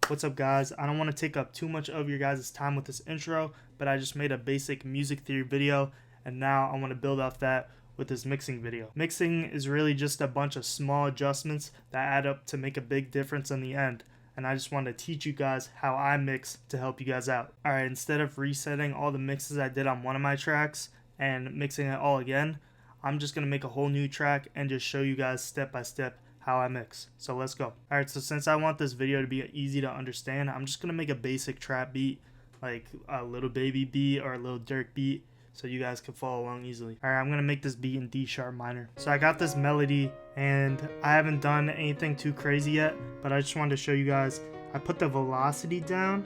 What's up guys, I don't want to take up too much of your guys' time with this intro, but I just made a basic music theory video and now I want to build off that with this mixing video. Mixing is really just a bunch of small adjustments that add up to make a big difference in the end, and I just wanted to teach you guys how I mix to help you guys out. Alright, instead of resetting all the mixes I did on one of my tracks and mixing it all again, I'm just going to make a whole new track and just show you guys step by step how I mix. So let's go. Alright, so since I want this video to be easy to understand, I'm just going to make a basic trap beat, like a Little Baby beat or a Lil Durk beat, so you guys can follow along easily. Alright, I'm going to make this beat in D sharp minor. So I got this melody and I haven't done anything too crazy yet, but I just wanted to show you guys. I put the velocity down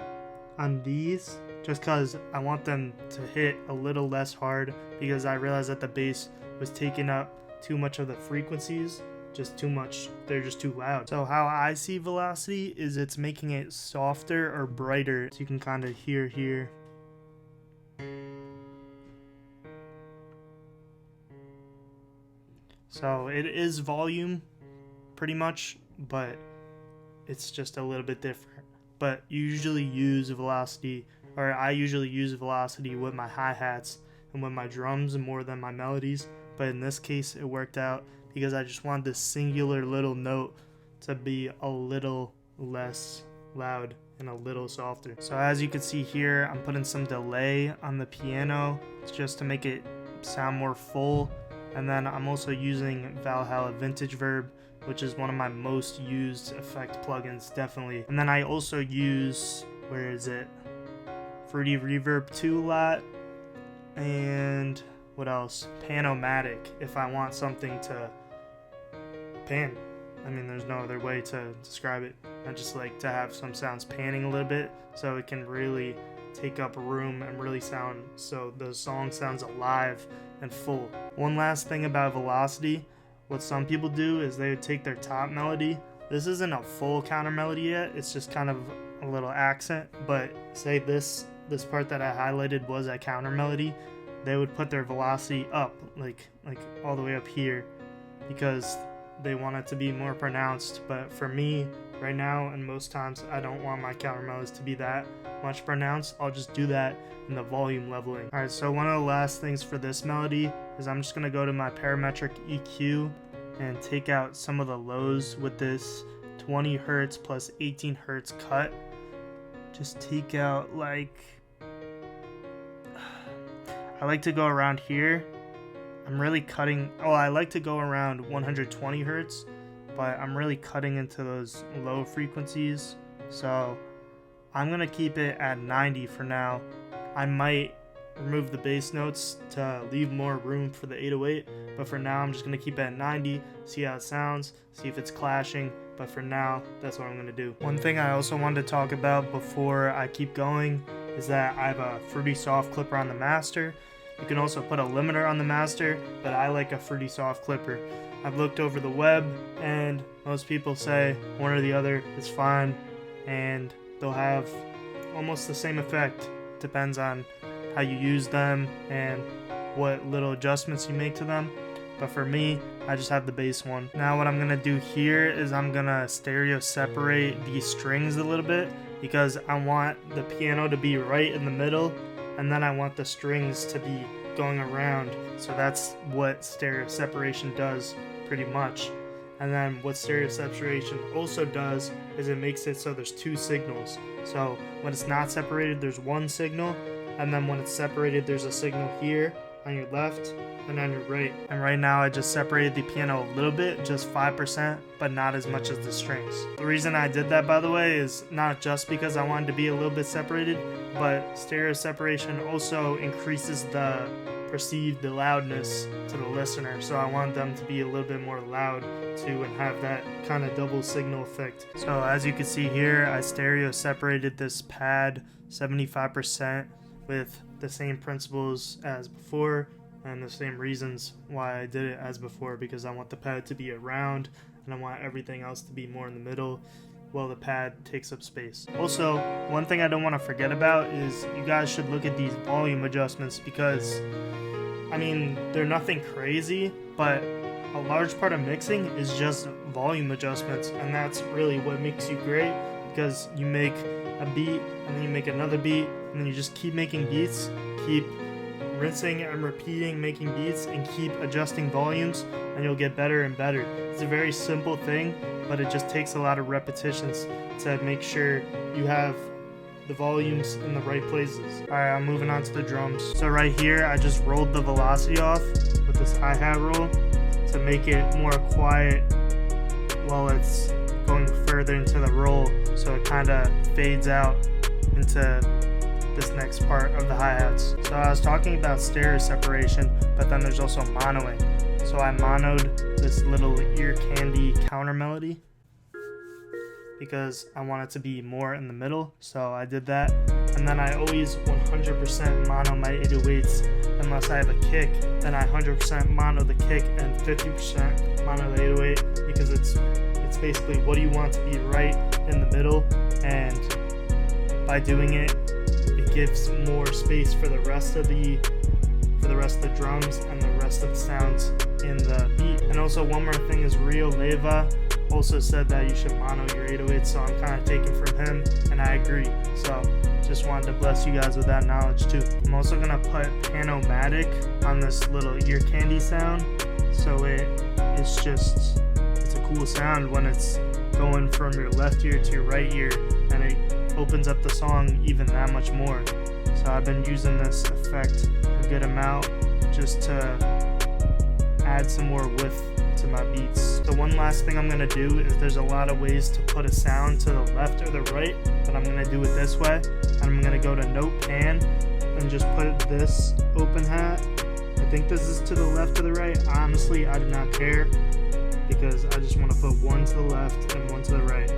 on these just because I want them to hit a little less hard, because I realized that the bass was taking up too much of the frequencies. Just too much, they're just too loud. So how I see velocity is it's making it softer or brighter, so you can kind of hear here. So it is volume pretty much, but it's just a little bit different. But you usually use velocity, or I usually use velocity with my hi-hats and with my drums more than my melodies, but in this case it worked out because I just wanted this singular little note to be a little less loud and a little softer. So as you can see here, I'm putting some delay on the piano just to make it sound more full. And then I'm also using Valhalla Vintage Verb, which is one of my most used effect plugins, definitely. And then I also use, where is it? Fruity Reverb 2 a lot. And what else? Pan-O-Matic, if I want something to pan. I mean, there's no other way to describe it. I just like to have some sounds panning a little bit so it can really take up room and really sound so the song sounds alive and full. One last thing about velocity, what some people do is they would take their top melody. This isn't a full counter melody yet, it's just kind of a little accent, but say this part that I highlighted was a counter melody, they would put their velocity up, like all the way up here, because they want it to be more pronounced. But for me right now, and most times, I don't want my counter melodies to be that much pronounced. I'll just do that in the volume leveling. Alright, so one of the last things for this melody is I'm just going to go to my parametric EQ and take out some of the lows with this 20 hertz plus 18 hertz cut. Just take out, like, I like to go around here. I'm really cutting, I like to go around 120 hertz, but I'm really cutting into those low frequencies, so I'm going to keep it at 90 for now. I might remove the bass notes to leave more room for the 808, but for now I'm just going to keep it at 90, see how it sounds, see if it's clashing, but for now that's what I'm going to do. One thing I also wanted to talk about before I keep going is that I have a Fruity Soft clipper on the master. You can also put a limiter on the master, but I like a Fruity Soft clipper. I've looked over the web and most people say one or the other is fine and they'll have almost the same effect. Depends on how you use them and what little adjustments you make to them. But for me, I just have the bass one. Now what I'm going to do here is I'm going to stereo separate these strings a little bit, because I want the piano to be right in the middle and then I want the strings to be going around. So that's what stereo separation does pretty much. And then what stereo separation also does is it makes it so there's two signals. So when it's not separated, there's one signal, and then when it's separated, there's a signal here on your left and on your right. And right now I just separated the piano a little bit, just 5%, but not as much as the strings. The reason I did that, by the way, is not just because I wanted to be a little bit separated, but stereo separation also increases the perceived loudness to the listener. So I want them to be a little bit more loud too and have that kind of double signal effect. So as you can see here, I stereo separated this pad 75% with the same principles as before and the same reasons why I did it as before, because I want the pad to be around and I want everything else to be more in the middle while the pad takes up space. Also, one thing I don't want to forget about is you guys should look at these volume adjustments, because I mean, they're nothing crazy, but a large part of mixing is just volume adjustments, and that's really what makes you great. because you make a beat and then you make another beat and then you just keep making beats, keep rinsing and repeating making beats, and keep adjusting volumes, and you'll get better and better. It's a very simple thing, but it just takes a lot of repetitions to make sure you have the volumes in the right places. Alright, I'm moving on to the drums. So right here, I just rolled the velocity off with this hi-hat roll to make it more quiet while it's going further into the roll, so it kind of fades out into this next part of the hi-hats. So I was talking about stereo separation, but then there's also monoing. So I monoed this little ear candy counter melody because I want it to be more in the middle, so I did that. And then I always 100% mono my 808s unless I have a kick. Then I 100% mono the kick and 50% mono the 808, because it's basically what do you want to be right in the middle, and by doing it, it gives more space for the rest of the drums and the rest of the sounds in the beat. And also one more thing is Rio Leva also said that you should mono your 808, so I'm kind of taking from him, and I agree. So just wanted to bless you guys with that knowledge too. I'm also gonna put Panomatic on this little ear candy sound, so it's a cool sound when it's going from your left ear to your right ear, and it opens up the song even that much more. So I've been using this effect a good amount just to add some more width to my beats. So one last thing I'm going to do is there's a lot of ways to put a sound to the left or the right, but I'm going to do it this way. I'm going to go to note pan and just put this open hat. I think this is to the left or the right. Honestly, I do not care, because I just want to put one to the left and one to the right.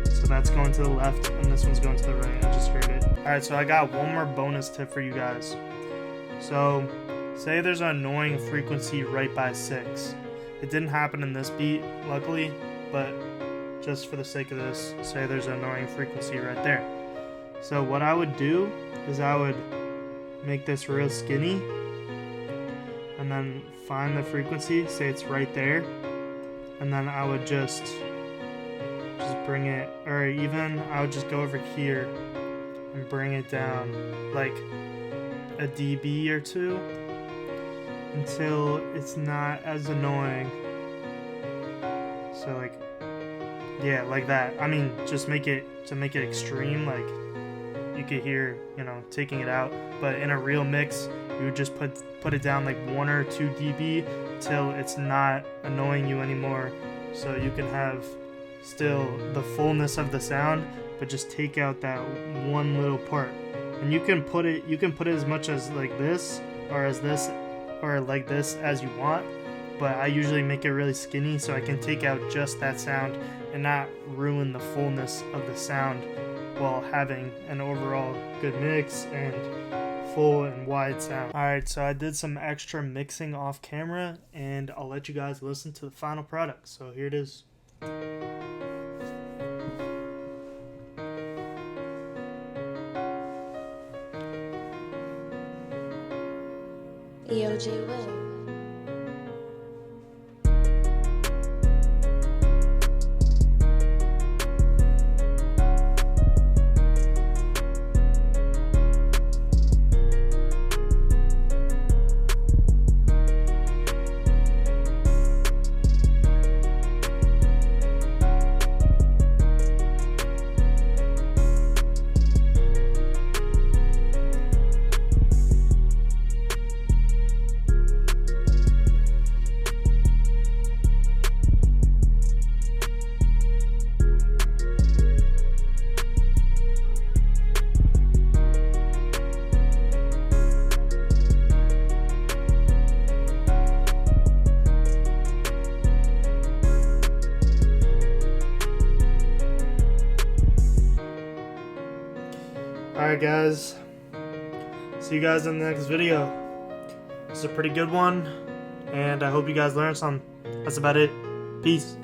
So that's going to the left and this one's going to the right. I just heard it. Alright, so I got one more bonus tip for you guys. So say there's an annoying frequency right by 6. It didn't happen in this beat, luckily, but just for the sake of this, say there's an annoying frequency right there. So what I would do is I would make this real skinny and then find the frequency, say it's right there, and then I would just bring it, or even I would just go over here and bring it down like a dB or 2 until it's not as annoying. So like, yeah, like that. I mean, just make it extreme, like you could hear, taking it out, but in a real mix, you would just put it down like 1 or 2 dB till it's not annoying you anymore, so you can have still the fullness of the sound, but just take out that one little part. And you can put it as much as like this or as this or like this as you want, but I usually make it really skinny so I can take out just that sound and not ruin the fullness of the sound while having an overall good mix and full and wide sound. Alright, so I did some extra mixing off camera, and I'll let you guys listen to the final product. So here it is. Yo, Jwill. Alright guys, see you guys in the next video. This is a pretty good one, and I hope you guys learned something. That's about it. Peace.